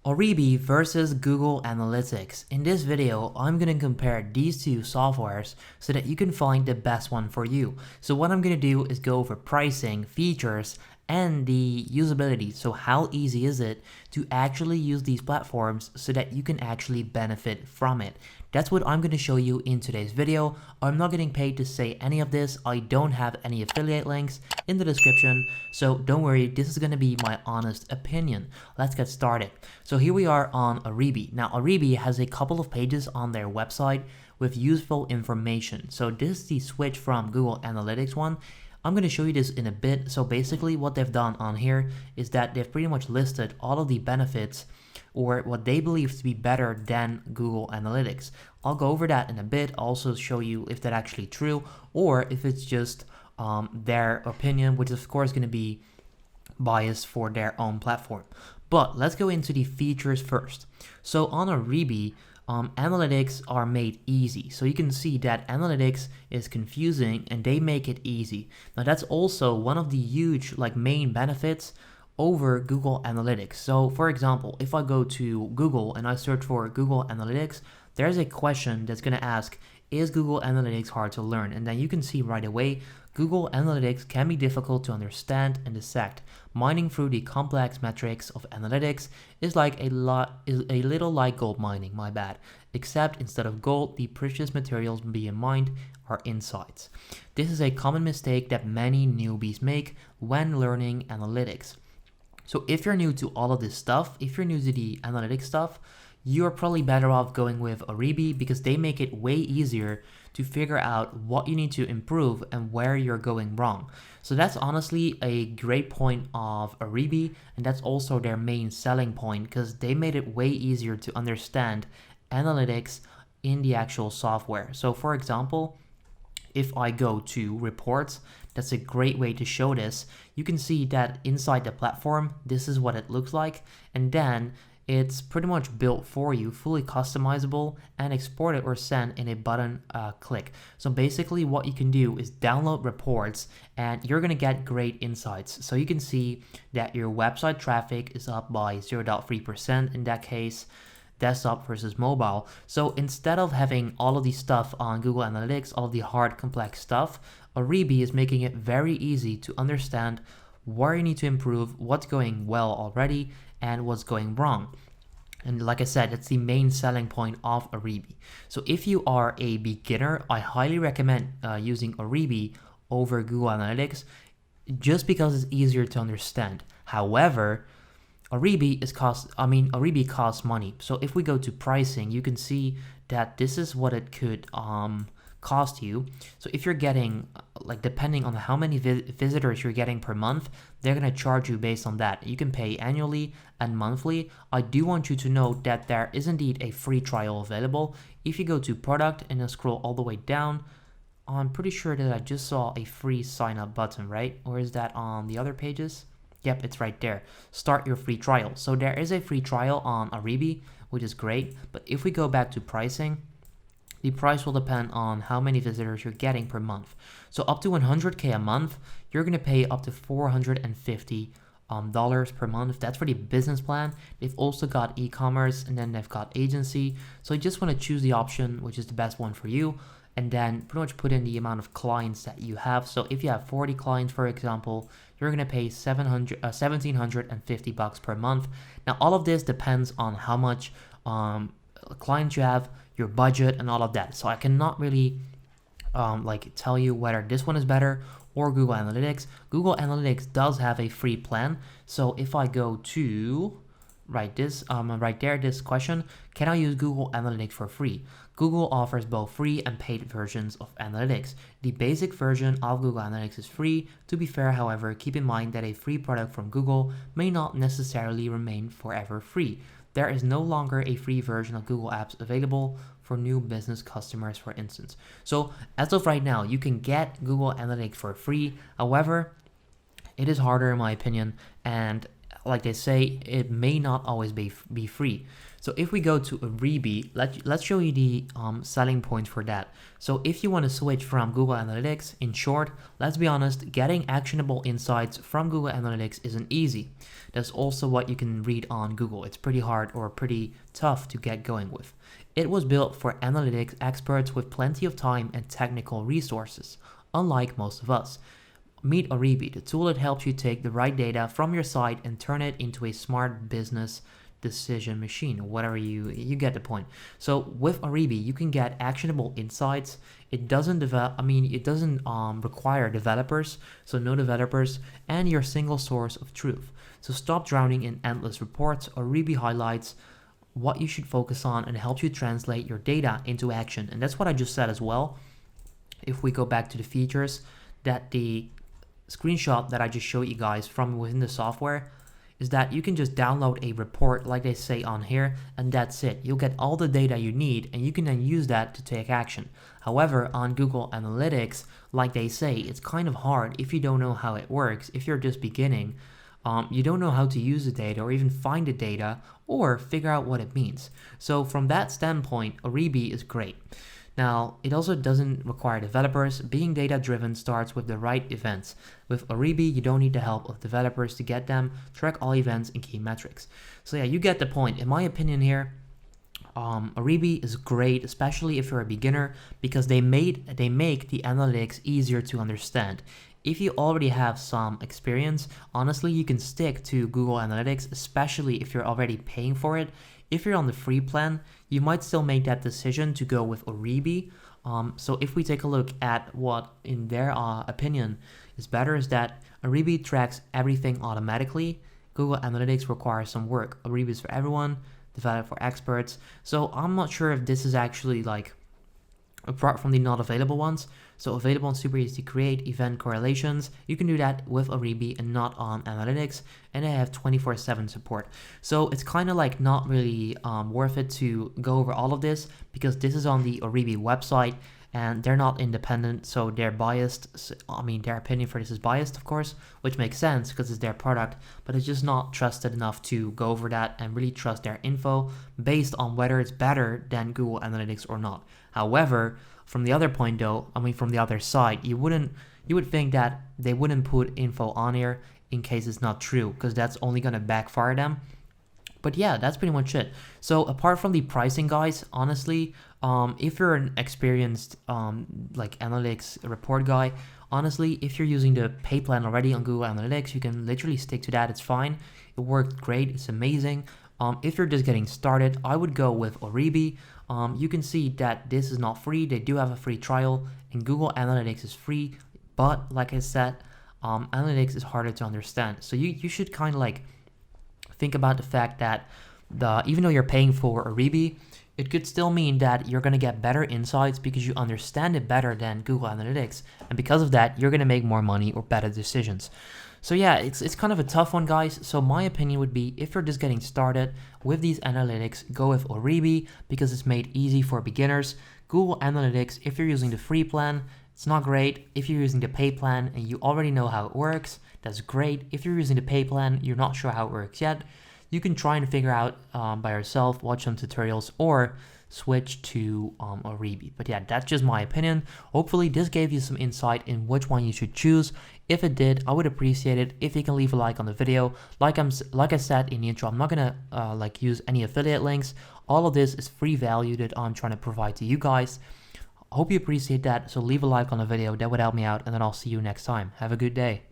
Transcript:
Oribi versus Google Analytics. In this video, I'm going to compare these two softwares so that you can find the best one for you. So what I'm going to do is go over pricing, features, and the usability. So how easy is it to actually use these platforms so that you can actually benefit from it? That's what I'm going to show you in today's video. I'm not getting paid to say any of this. I don't have any affiliate links in the description. So don't worry, this is going to be my honest opinion. Let's get started. So here we are on Oribi. Now Oribi has a couple of pages on their website with useful information. So this is the switch from Google Analytics one. I'm going to show you this in a bit. So basically what they've done on here is that they've pretty much listed all of the benefits or what they believe to be better than Google Analytics. I'll go over that in a bit, also show you if that's actually true or if it's just their opinion, which is of course going to be biased for their own platform. But let's go into the features first. So on Oribi, analytics are made easy. So you can see that analytics is confusing and they make it easy. Now that's also one of the huge main benefits over Google Analytics. So for example, if I go to Google and I search for Google Analytics, there's a question that's going to ask, is Google Analytics hard to learn? And then you can see right away, Google Analytics can be difficult to understand and dissect. Mining through the complex metrics of analytics is a little like gold mining, my bad. Except instead of gold, the precious materials being mined are insights. This is a common mistake that many newbies make when learning analytics. So if you're new to all of this stuff, if you're new to the analytics stuff, you're probably better off going with Oribi because they make it way easier to figure out what you need to improve and where you're going wrong. So that's honestly a great point of Oribi, and that's also their main selling point because they made it way easier to understand analytics in the actual software. So for example, if I go to reports, that's a great way to show this. You can see that inside the platform, this is what it looks like. And then it's pretty much built for you, fully customizable and exported or sent in a button click. So basically what you can do is download reports and you're going to get great insights. So you can see that your website traffic is up by 0.3% in that case, desktop versus mobile. So instead of having all of these stuff on Google Analytics, all of the hard complex stuff, Oribi is making it very easy to understand where you need to improve, what's going well already, and what's going wrong. And like I said, that's the main selling point of Oribi. So if you are a beginner, I highly recommend using Oribi over Google Analytics just because it's easier to understand. However, Oribi costs money. So if we go to pricing, you can see that this is what it could cost you. So if you're getting depending on how many visitors you're getting per month, they're going to charge you based on that. You can pay annually and monthly. I do want you to know that there is indeed a free trial available. If you go to product and then scroll all the way down, I'm pretty sure that I just saw a free sign up button, right? Or is that on the other pages? Yep, it's right there. Start your free trial. So there is a free trial on Oribi, which is great. But if we go back to pricing, the price will depend on how many visitors you're getting per month. So up to 100K a month, you're going to pay up to $450 per month. That's for the business plan. They've also got e-commerce and then they've got agency. So you just want to choose the option, which is the best one for you. And then pretty much put in the amount of clients that you have. So if you have 40 clients, for example, you're going to pay $1,750 per month. Now, all of this depends on how much clients you have, your budget, and all of that. So I cannot really tell you whether this one is better or Google Analytics. Google Analytics does have a free plan. So if I go to this question, can I use Google Analytics for free? Google offers both free and paid versions of Analytics. The basic version of Google Analytics is free. To be fair, however, keep in mind that a free product from Google may not necessarily remain forever free. There is no longer a free version of Google Apps available for new business customers, for instance. So as of right now, you can get Google Analytics for free. However, it is harder in my opinion, and like they say, it may not always be free. So if we go to Oribi, let's show you the selling points for that. So if you want to switch from Google Analytics, in short, let's be honest, getting actionable insights from Google Analytics isn't easy. That's also what you can read on Google. It's pretty hard or pretty tough to get going with. It was built for analytics experts with plenty of time and technical resources, unlike most of us. Meet Oribi, the tool that helps you take the right data from your site and turn it into a smart business decision machine. Whatever, you get the point. So with Oribi, you can get actionable insights. It doesn't require developers, so no developers, and your single source of truth. So stop drowning in endless reports. Oribi highlights what you should focus on and helps you translate your data into action. And that's what I just said as well. If we go back to the features, that the screenshot that I just showed you guys from within the software is that you can just download a report like they say on here, and that's it. You'll get all the data you need and you can then use that to take action. However, on Google Analytics, like they say, it's kind of hard if you don't know how it works. If you're just beginning, you don't know how to use the data or even find the data or figure out what it means. So from that standpoint, Oribi is great. Now, it also doesn't require developers. Being data-driven starts with the right events. With Oribi, you don't need the help of developers to get them. Track all events and key metrics. So yeah, you get the point. In my opinion here, Oribi is great, especially if you're a beginner, because they make the analytics easier to understand. If you already have some experience, honestly, you can stick to Google Analytics, especially if you're already paying for it. If you're on the free plan, you might still make that decision to go with Oribi. So if we take a look at what, in their opinion, is better, is that Oribi tracks everything automatically. Google Analytics requires some work. Oribi is for everyone, developed for experts. So I'm not sure if this is actually like, apart from the not available ones. So available and super easy to create event correlations. You can do that with Oribi and not on Analytics, and they have 24/7 support. So it's kind of like not really worth it to go over all of this, because this is on the Oribi website and they're not independent, so they're biased. I mean, their opinion for this is biased, of course, which makes sense because it's their product, but it's just not trusted enough to go over that and really trust their info based on whether it's better than Google Analytics or not. However, from the other point though, from the other side, you would think that they wouldn't put info on here in case it's not true, because that's only going to backfire them. But yeah, that's pretty much it. So apart from the pricing, guys, honestly, if you're an experienced like analytics report guy, honestly, if you're using the pay plan already on Google Analytics, you can literally stick to that. It's fine. It worked great. It's amazing. If you're just getting started, I would go with Oribi. You can see that this is not free. They do have a free trial, and Google Analytics is free. But like I said, analytics is harder to understand. So you should kind of like think about the fact that even though you're paying for Oribi, it could still mean that you're going to get better insights because you understand it better than Google Analytics. And because of that, you're going to make more money or better decisions. So yeah, it's kind of a tough one, guys. So my opinion would be, if you're just getting started with these analytics, go with Oribi because it's made easy for beginners. Google Analytics, if you're using the free plan, it's not great. If you're using the pay plan and you already know how it works, that's great. If you're using the pay plan, you're not sure how it works yet, you can try and figure out by yourself, watch some tutorials, or switch to Oribi. But yeah, that's just my opinion. Hopefully this gave you some insight in which one you should choose. If it did, I would appreciate it if you can leave a like on the video. Like I said in the intro, I'm not gonna use any affiliate links. All of this is free value that I'm trying to provide to you guys. I hope you appreciate that. So leave a like on the video, that would help me out, and then I'll see you next time. Have a good day.